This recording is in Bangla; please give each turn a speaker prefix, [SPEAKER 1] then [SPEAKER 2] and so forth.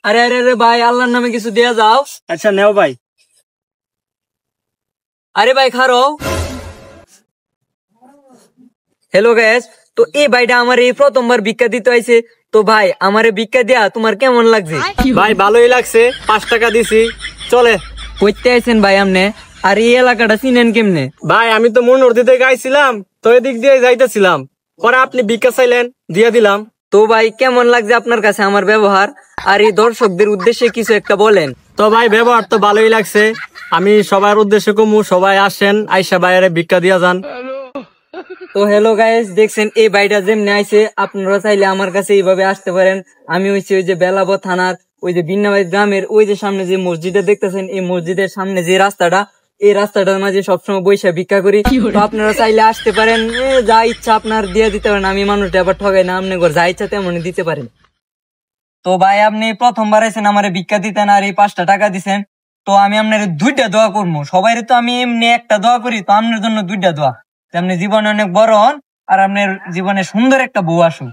[SPEAKER 1] আরে আরে আরে ভাই, আল্লাহর নামে কিছু দেয়া যাও।
[SPEAKER 2] আচ্ছা নেও ভাই।
[SPEAKER 1] আরে ভাই খারো। হ্যালো গ্যাস, তো এই ভাইটা আমার এই প্রথমবার ভিক্ষা দিতে আইছে। তো ভাই আমারে ভিক্ষা দেয়া তোমার কেমন লাগছে?
[SPEAKER 2] ভাই ভালোই লাগছে, 5 টাকা দিছি, চলে।
[SPEAKER 1] কইতে আইছেন ভাই আমনে? আর এই এলাকাটা চিনেন কেমনে?
[SPEAKER 2] ভাই আমি তো মনোহরদি থেকে আইছিলাম, তো এদিক দিয়ে যাইতেছিলাম, পরে আপনি ভিক্ষা চাইলেন, দিয়ে দিলাম।
[SPEAKER 1] তো ভাই কেমন লাগছে আপনার কাছে আমার ব্যবহার? আর এই দর্শকদের উদ্দেশ্যে কিছু একটা বলেন।
[SPEAKER 2] তো ভাই ব্যবহার তো ভালোই লাগছে। আমি সবার উদ্দেশ্যে কমু, সবাই আসেন, আইসা বাইরে ভিক্ষা দিয়া যান।
[SPEAKER 1] তো হ্যালো গাইস, দেখছেন এই ভাইটা যেমনি আইছে, আপনারা চাইলে আমার কাছে এইভাবে আসতে পারেন। আমি হইছি ওই যে বেলাব থানার ওই যে বিন্নাবাড়ি গ্রামের ওই যে সামনে যে মসজিদটা দেখতেছেন, এই মসজিদের সামনে যে রাস্তাটা, এই রাস্তাটার মাঝে সবসময় বৈশা ভিক্ষা করি। তো আপনারা চাইলে আসতে পারেন, যা ইচ্ছা আপনার দিয়ে দিতে পারেন। আমি মানুষটা আবার ঠগাই না, আপনি যা ইচ্ছা তেমনই দিতে পারেন। তো ভাই আপনি প্রথমবার আইছেন আমারে ভিক্ষা দিতেন আর এই 5টা টাকা দিছেন। তো আমি আপনার 2টা দোয়া করবো। সবাই তো আমি এমনি একটা দোয়া করি, তো আপনার জন্য 2টা দোয়া। আপনি জীবনে অনেক বড় হন আর আপনার জীবনে সুন্দর একটা বউ আসুক।